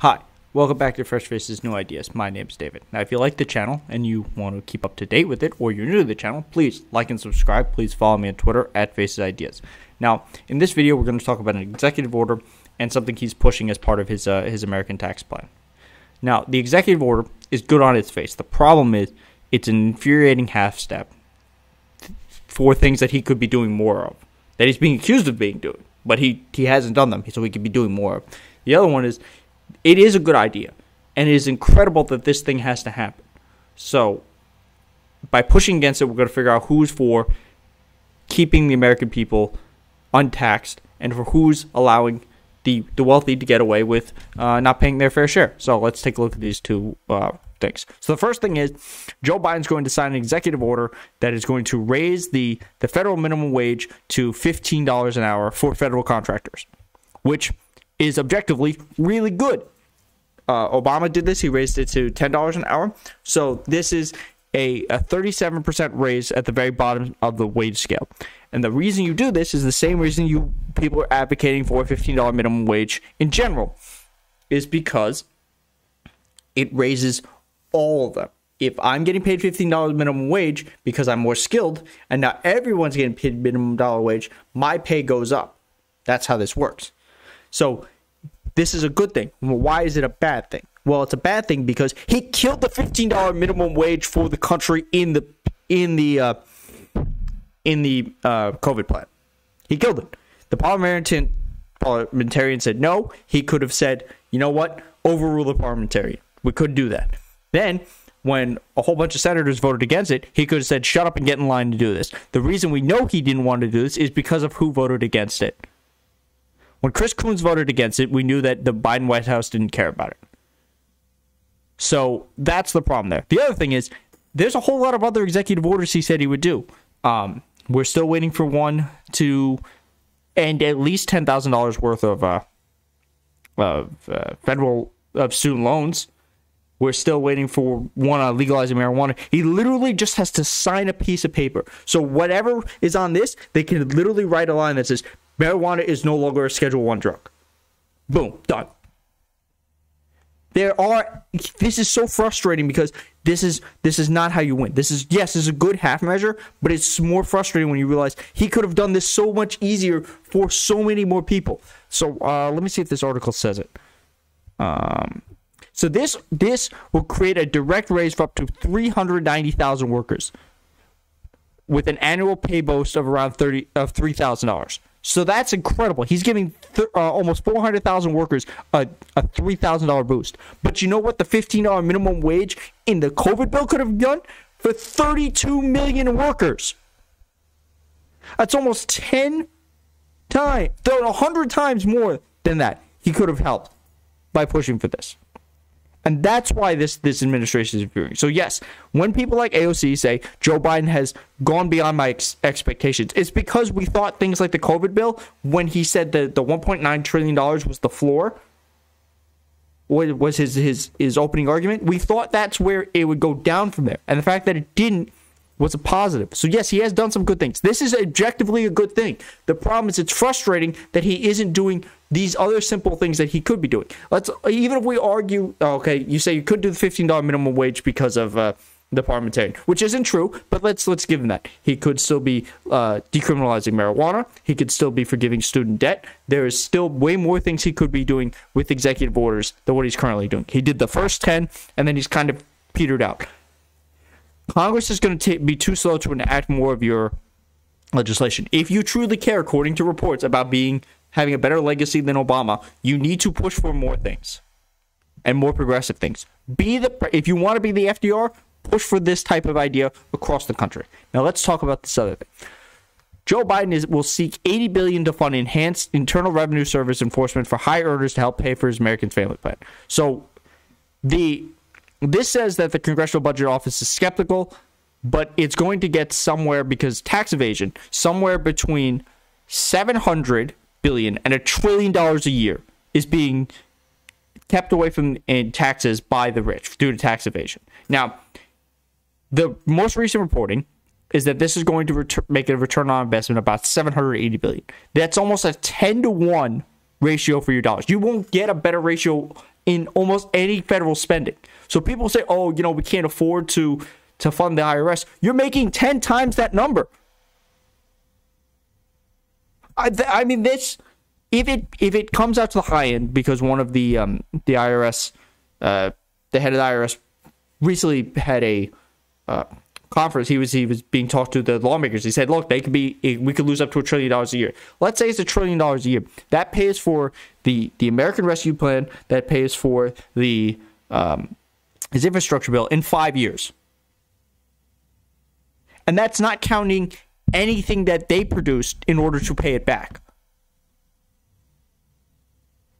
Hi, welcome back to Fresh Faces New Ideas. My name is David. Now, if you like the channel and you want to keep up to date with it, or you're new to the channel, please like and subscribe. Please follow me on Twitter at Faces Ideas. Now, in this video, we're going to talk about an executive order and something he's pushing as part of his American tax plan. Now, the executive order is good on its face. The problem is it's an infuriating half step for things that he could be doing more of, that he's being accused of doing, but he hasn't done them, so he could be doing more of. The other one is, it is a good idea, and it is incredible that this thing has to happen. So, by pushing against it, we're going to figure out who's for keeping the American people untaxed, and for who's allowing the wealthy to get away with not paying their fair share. So let's take a look at these two things. So the first thing is, Joe Biden's going to sign an executive order that is going to raise the federal minimum wage to $15 an hour for federal contractors, which is objectively really good. Obama did this. He raised it to $10 an hour. So this is a 37% raise at the very bottom of the wage scale. And the reason you do this is the same reason people are advocating for a $15 minimum wage in general, is because it raises all of them. If I'm getting paid $15 minimum wage because I'm more skilled, and now everyone's getting paid minimum dollar wage, my pay goes up. That's how this works. So this is a good thing. Well, why is it a bad thing? Well, it's a bad thing because he killed the $15 minimum wage for the country in the COVID plan. He killed it. The parliamentarian said no. He could have said, you know what? Overrule the parliamentarian. We couldn't do that. Then, when a whole bunch of senators voted against it, he could have said, shut up and get in line to do this. The reason we know he didn't want to do this is because of who voted against it. When Chris Coons voted against it, we knew that the Biden White House didn't care about it. So that's the problem there. The other thing is, there's a whole lot of other executive orders he said he would do. We're still waiting for one to end at least $10,000 worth of federal student loans. We're still waiting for one on legalizing marijuana. He literally just has to sign a piece of paper. So whatever is on this, they can literally write a line that says, marijuana is no longer a Schedule I drug. Boom, done. This is so frustrating because this is not how you win. This is a good half measure, but it's more frustrating when you realize he could have done this so much easier for so many more people. So let me see if this article says it. So this will create a direct raise for up to 390,000 workers with an annual pay boost of around $3,000. So that's incredible. He's giving almost 400,000 workers a $3,000 boost. But you know what the $15 minimum wage in the COVID bill could have done? For 32 million workers. That's almost 10 times, 100 times more than that he could have helped by pushing for this. And that's why this administration is infuriating. So yes, when people like AOC say Joe Biden has gone beyond my expectations, it's because we thought things like the COVID bill, when he said that the $1.9 trillion was the floor, was his opening argument, we thought that's where it would go down from there. And the fact that it didn't was a positive. So yes, he has done some good things. This is objectively a good thing. The problem is it's frustrating that he isn't doing these other simple things that he could be doing. Even if we argue, okay, you say you could do the $15 minimum wage because of the parliamentarian, which isn't true, but let's give him that. He could still be decriminalizing marijuana. He could still be forgiving student debt. There is still way more things he could be doing with executive orders than what he's currently doing. He did the first 10, and then he's kind of petered out. Congress is going to be too slow to enact more of your legislation. If you truly care, according to reports, about having a better legacy than Obama, you need to push for more things and more progressive things. If you want to be the FDR, push for this type of idea across the country. Now let's talk about this other thing. Joe Biden will seek $80 billion to fund enhanced Internal Revenue Service enforcement for high earners to help pay for his American Family Plan. So this says that the Congressional Budget Office is skeptical, but it's going to get somewhere, because tax evasion, somewhere between $700 billion and $1 trillion a year is being kept away from in taxes by the rich due to tax evasion. Now, the most recent reporting is that this is going to make a return on investment about $780 billion. That's almost a 10-to-1 ratio for your dollars. You won't get a better ratio in almost any federal spending. So people say, oh, we can't afford to fund the IRS. You're making 10 times that number. I mean, this, if it comes out to the high end, because one of the IRS, the head of the IRS recently had a conference. He was being talked to the lawmakers. He said, look, we could lose up to $1 trillion a year. Let's say it's $1 trillion a year. That pays for the American Rescue Plan. That pays for his infrastructure bill in 5 years. And that's not counting anything that they produced in order to pay it back.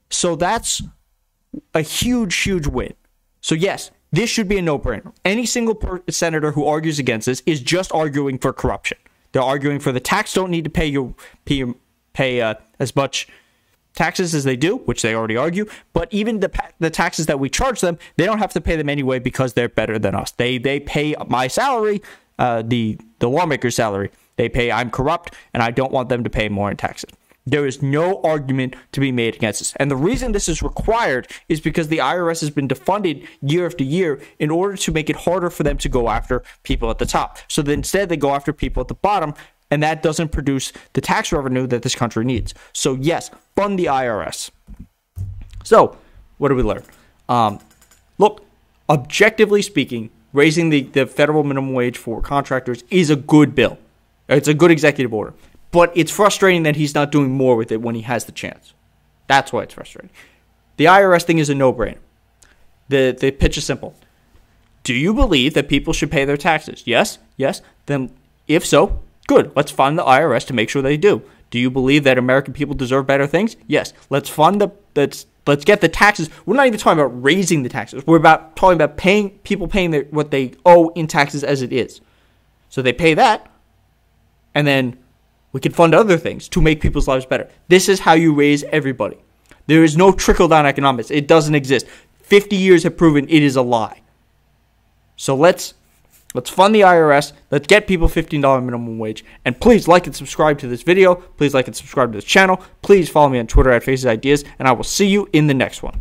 So that's a huge, huge win. So yes, this should be a no-brainer. Any single senator who argues against this is just arguing for corruption. They're arguing for the tax don't need to pay as much taxes as they do, which they already argue. But even the taxes that we charge them, they don't have to pay them anyway because they're better than us. They pay my salary, the lawmaker's salary. They pay I'm corrupt, and I don't want them to pay more in taxes. There is no argument to be made against this. And the reason this is required is because the IRS has been defunded year after year in order to make it harder for them to go after people at the top. So that instead they go after people at the bottom, and that doesn't produce the tax revenue that this country needs. So yes, fund the IRS. So what did we learn? Look, objectively speaking, raising the federal minimum wage for contractors is a good bill. It's a good executive order. But it's frustrating that he's not doing more with it when he has the chance. That's why it's frustrating. The IRS thing is a no-brainer. The pitch is simple. Do you believe that people should pay their taxes? Yes? Yes? Then if so, good. Let's fund the IRS to make sure they do. Do you believe that American people deserve better things? Yes. Let's fund let's get the taxes. We're not even talking about raising the taxes. We're talking about paying what they owe in taxes as it is. So they pay that, and then we can fund other things to make people's lives better. This is how you raise everybody. There is no trickle-down economics. It doesn't exist. 50 years have proven it is a lie. So let's fund the IRS. Let's get people $15 minimum wage. And please like and subscribe to this video. Please like and subscribe to this channel. Please follow me on Twitter @FacesIdeas. And I will see you in the next one.